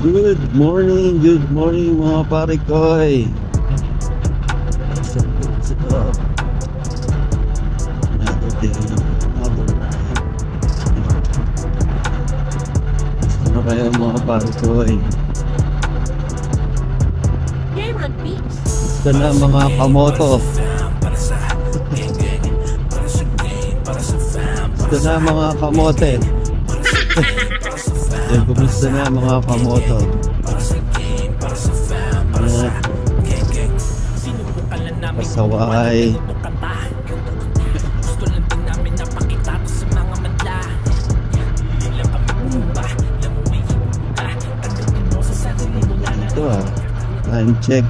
Good morning mga pare koy. Another day, another night. Ano kaya mga pare koy? Gusto na mga kamoto. Gusto na mga kamote. Yan, kumusta na mga kamoto? Pasaway. Ito time check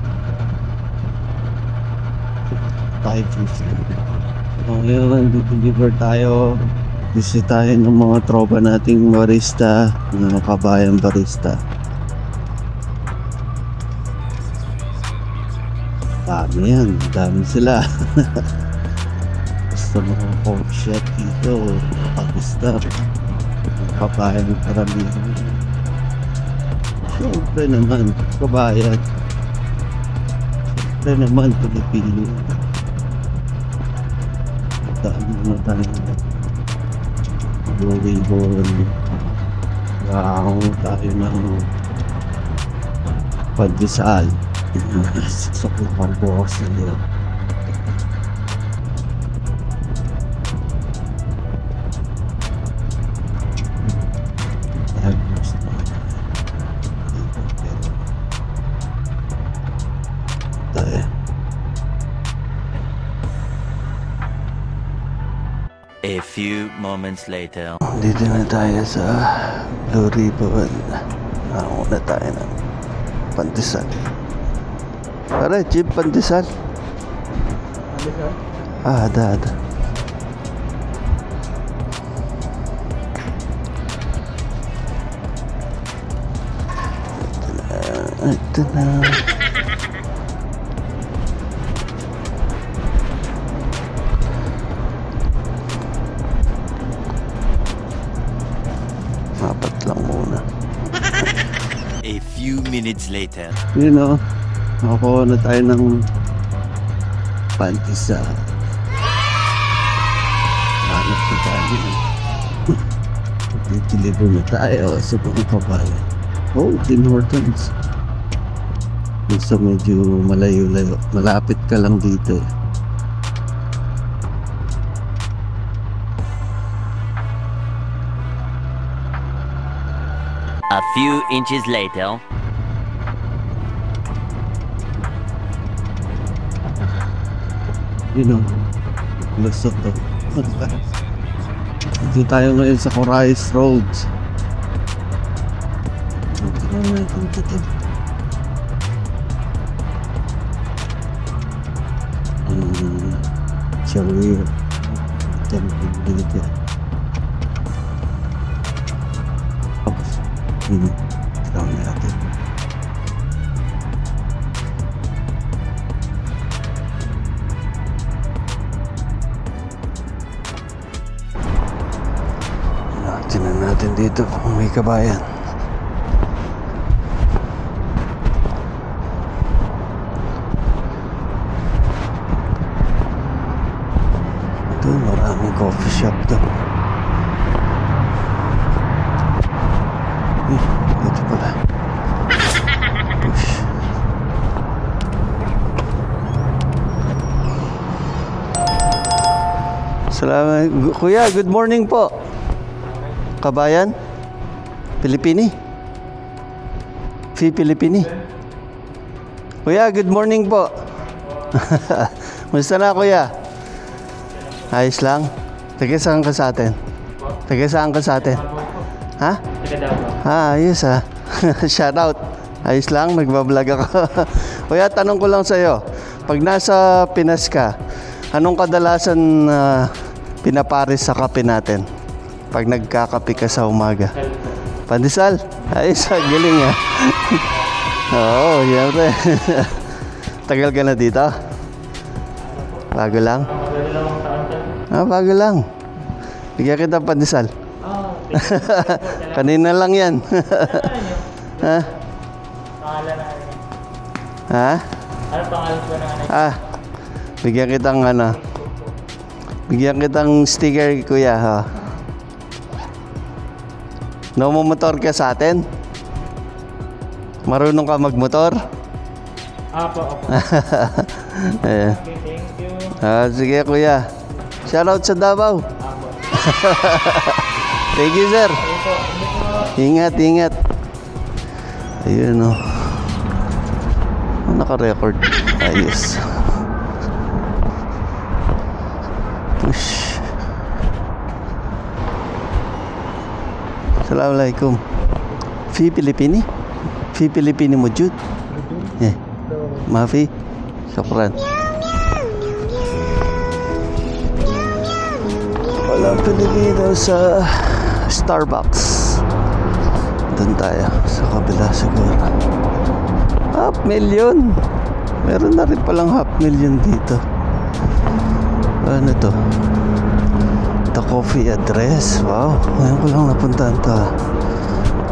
5:50. Ngayon, deliver tayo. Bisitahin ng mga tropa nating barista, mga kabayang barista. Dami yan, dami sila. Basta mga coffee shop dito, barista, mga kabayang karamihan. Siyempre naman, kabayan. Siyempre naman, Pilipino. Dami na tayo. Volleyball. Wow, tayo ng pandesal. Sa kulang box na yun. A few moments later. Dito na tayo sa Blue Ribbon. Una tayo ng pandesal. Pare, cheap pandesal. Pandesal? Ada. Ito na. Apat lang muna. A few minutes later. You know, ako na tayo ng pandesal. Hanap na tayo. Deliver na tayo sa mga kabayan. Oh, Tim Hortons. So medyo malayo-layo. Malapit ka lang dito. A few inches later. You know, lusot to. Dito tayo ngayon sa Corais Road. Career. Temple yan. Tawag natin. Tingnan natin dito kung may kabayan. Ito, maraming coffee shop doon. Dito pala. Push. Salamat. Kuya, good morning po. Kabayan? Pilipini? Pilipini? Kuya, good morning po. Musta na kuya? Ayos lang? Taga-saan ka sa atin? Taga-saan ka sa atin? Ha? Ayos ha. Shout out. Ayos lang, magbablog ako. Kuya, tanong ko lang sa'yo. Pag nasa Pinas ka, anong kadalasan pinapares sa kape natin? Pag nagkakape ka sa umaga? Pandesal? Ayos ha, galing ha. Oo, siyempre. Tagal ka na dito? Bago lang? Bago lang. Bigyan kita pandesal. Kanina lang yan. Ha? pangalan na ano? Ha? Ano pangalan ko na ano? Bigyan kitang ano. Bigyan kitang sticker, kuya, ha. Namamotor ka sa atin? Marunong ka magmotor? Opo. Ayan. Okay, thank you. Sige, kuya. Shoutout sa Davao. Opo. Thank you, sir. Ito, Ingat. Ayun, oh. Naka-record. Ayos. Push. Assalamualaikum. Fi Pilipini? Fi Pilipini mujud? Maafi. Syukran. Walang Pilipino sa Starbucks. Doon tayo sa kabila siguro. 500,000. Meron na rin palang 500,000 dito. Ano to? The coffee address. Wow, ngayon ko lang napuntahan to.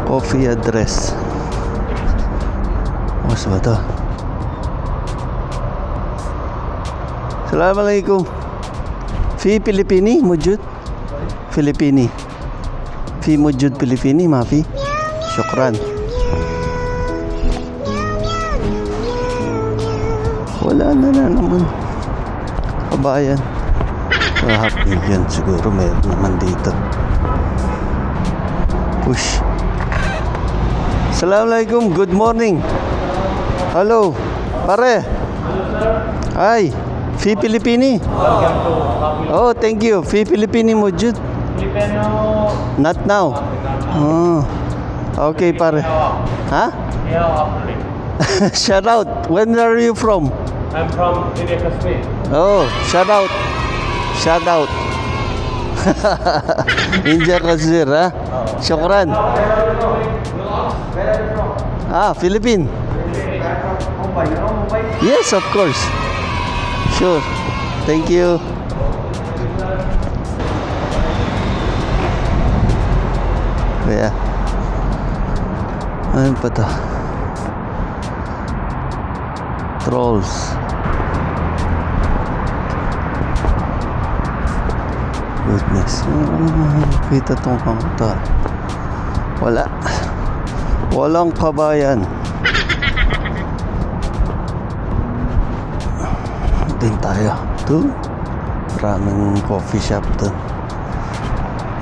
Coffee address. Mas ba to? Assalamualaikum. Fi Pilipini mujud? Filipini. Fi mujud Pilipini, maafi. Syukran. Wala na naman. Kabayan. Yan siguro meron naman dito. Push. Assalamualaikum. Good morning. Hello. Pare. Hi. Fi Pilipini. Oh, thank you. Fi Pilipini mujud. Filipino. Not now. Oh. Okay, pare. Ha? Shout out. When are you from? I'm from India, Kashmir. Oh, shout out. Shout out. India Kashmir, ha? Syukran. Philippine. Yes, of course. Sure. Thank you. Yeah. Ano pa to? Trolls. Goodness. Kita tong kamuta. Wala. Walang kabayan. Doon tayo. Doon. Maraming coffee shop doon.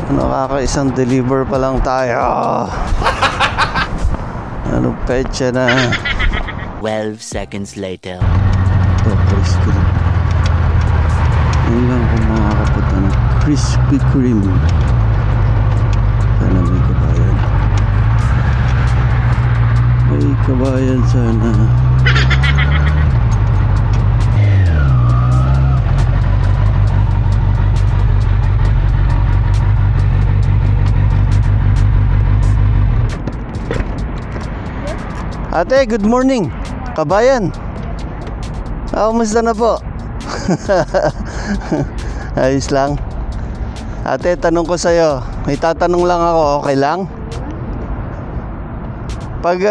Nakakaisang deliver pa lang tayo. Ano petsa na? 12 seconds later. Krispy Kreme. Yun lang kung makakapunta ng Krispy Kreme. Sana may kabayan. May kabayan sana. Ate, good morning. Kabayan. Kumusta na po? Ayos lang. Ate, tanong ko sa'yo. May tatanong lang ako, okay lang? Pag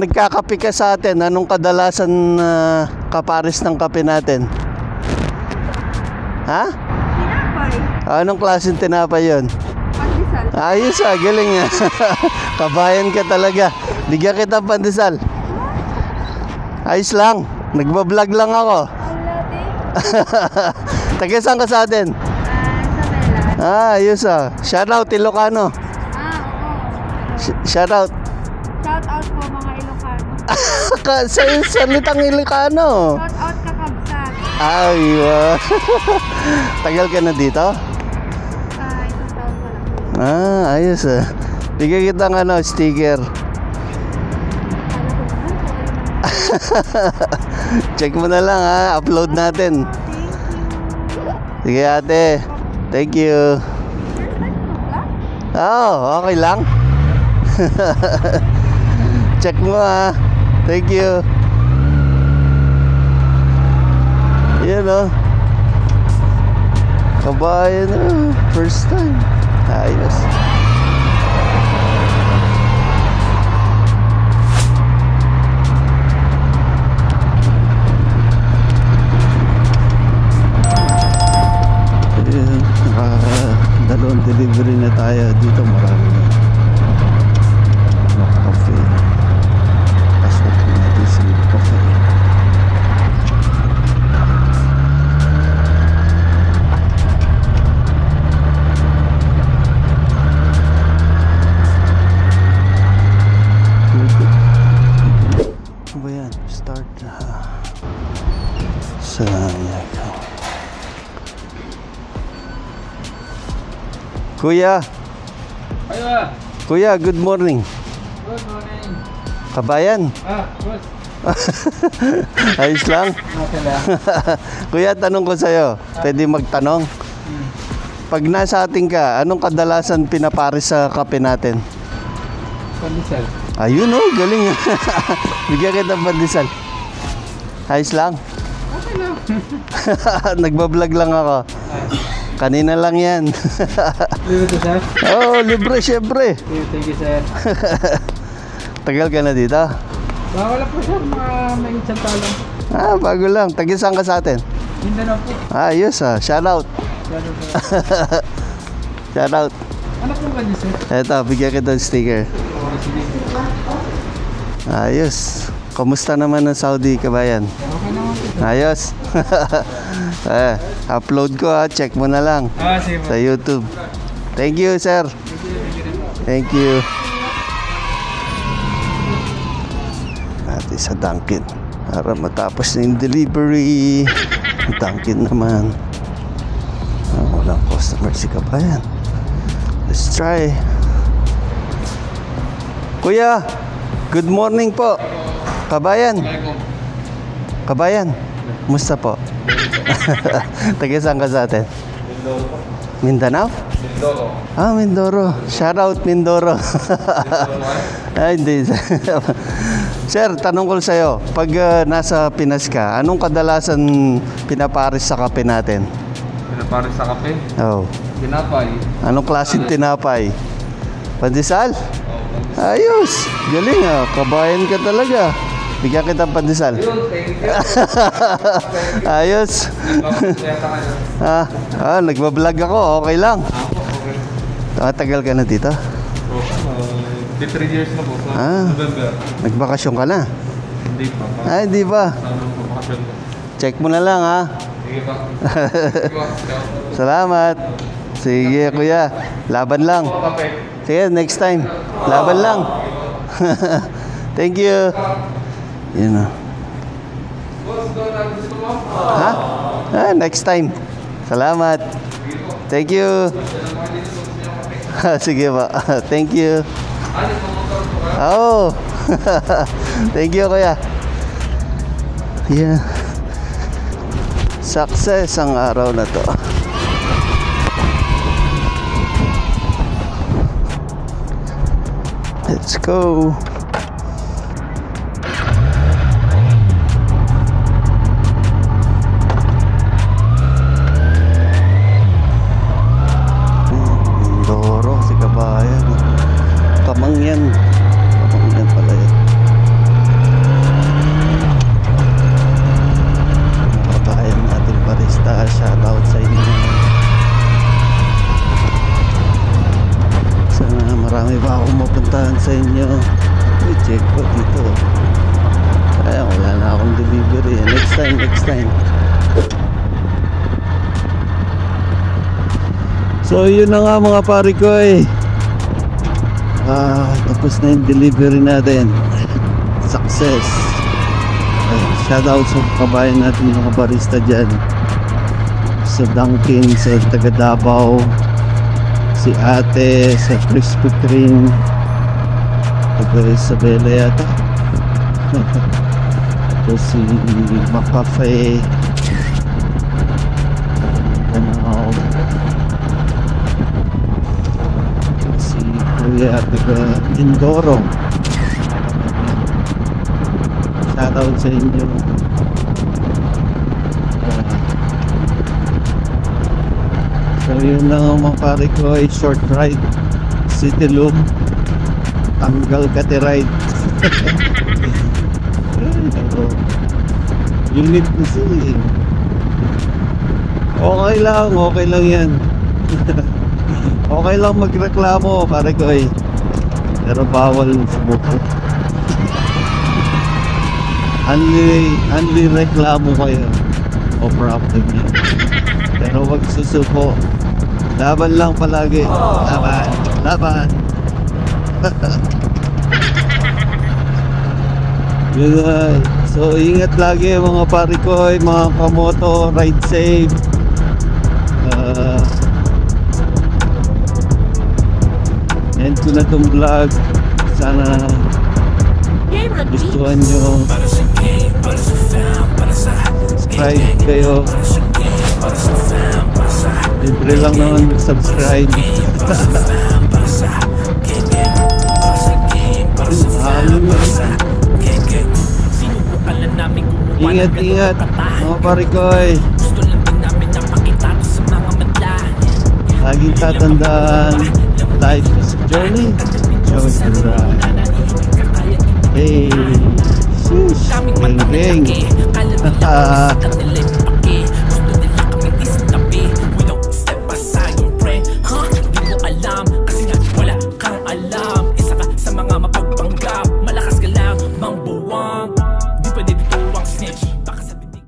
nagkakape ka sa atin, anong kadalasan kapares ng kape natin? Ha? Tinapay. Anong klaseng tinapay yun? Pandesal. Ayos galing nga. Kabayan ka talaga. Bigyan kita pandesal. Ayos lang. Nagbablog lang ako. Taga saan ka sa atin? Sa Bella. Ayos Shoutout Ilocano. Oo. Shoutout. Shout out po mga Ilocano. Sa salitang Ilocano. Shout out kakabsat. Ay, wow. Tagal ka na dito? Isang taon pa lang. Ayos Bigyan kita ng sticker. Check mo na lang upload natin. Sige ate. Thank you. Okay lang. Check mo Thank you. Yan Kabayan first time. Ayos. tayo. Dito marami na. Cafe. Pasok natin sa cafe. Ano ba yan? Start na. Sayang. Kuya. Kuya, good morning. Good morning. Kabayan. Boss. Ayos lang. Okay lang. Kuya, tanong ko sa'yo. Pwede magtanong? Pag nasa ating ka, anong kadalasan pinapares sa kape natin? Pandesal. Ayun oh, galing. Bigyan kita ng pandesal. Ayos lang. Okay lang. Nagbablog lang ako. Kanina lang yan. Libre to, sir? Oh, libre syempre. Thank you, sir. Tagal ka na dito? Wala po, sir. Mga may isang talong. Bago lang. Tagisang ka sa atin? Mindanao po. Ayos shout out. Shout out. Ano po ba niyo, sir? Eto, bigyan kita ng sticker. Sige. Ayos. Kumusta naman ang Saudi, kabayan? Okay naman po. Ayos. Upload ko check mo na lang Sige po. sa YouTube. Thank you, sir. Thank you. Ate sa Dunkin para matapos na yung delivery. Dunkin naman. Walang customer si kabayan. Let's try. Kuya, good morning po. Kabayan. Kabayan, musta po? Taga saan ka sa atin? Mindanao. Mindoro. Mindoro. Shout out Mindoro. Hindi. Sir, tanong ko sa'yo. Pag nasa Pinas ka, anong kadalasan pinapares sa kape natin? Pinapares sa kape? Oh. Tinapay. Anong klaseng tinapay? Pandesal? Ayos. Galing kabayan ka talaga. Bigyan kita ng pandesal. Thank you. Ayos. Nagbablog ako. Okay lang. Tagal ka na dito? 3 years na po. November. Nagbakasyon ka na? Hindi pa. Hindi ba? Bakasyon po. Check mo na lang Sige pa. Salamat. Sige kuya. Laban lang. Kape. Sige, next time. Laban lang. Thank you. Yun next time. Salamat. Thank you. Sige pa. Thank you. Oh. Thank you kuya. Yeah. Success ang araw na to. Let's go. Mindoro, si kabayan. Kamangyan. Kamangyan pala yan. Kabayan natin barista. Shout out sa inyo. Sana marami pa akong mapuntahan sa inyo. Check ko dito. Kaya wala na akong delivery. Next time. So yun na nga mga pare ko tapos na yung delivery natin. Success. Shout out sa kabayan natin mga barista dyan sa Dunkin, sa taga Davao, si ate sa Krispy Kreme, taga Isabela yata. Tapos si Macafe, si Kuya taga Mindoro. Shoutout sa inyo. So yun lang mga pare ko ay short ride City Loop Tanggal Kati ride. Unit na sila Okay lang yan. Okay lang magreklamo, pare ko eh. Pero bawal sumuko. Only reklamo kayo. O problem yun. Pero wag susuko. Laban lang palagi. Laban. Laban. Yun. So ingat lagi mga pare ko, mga kamoto, ride safe. End ko na tong vlog. Sana gustuhan nyo. Subscribe kayo. Libre lang naman subscribe. Ingat mga pare ko. Laging tatandaan, life is a journey, enjoy the ride. Hey, sheesh, ring ring.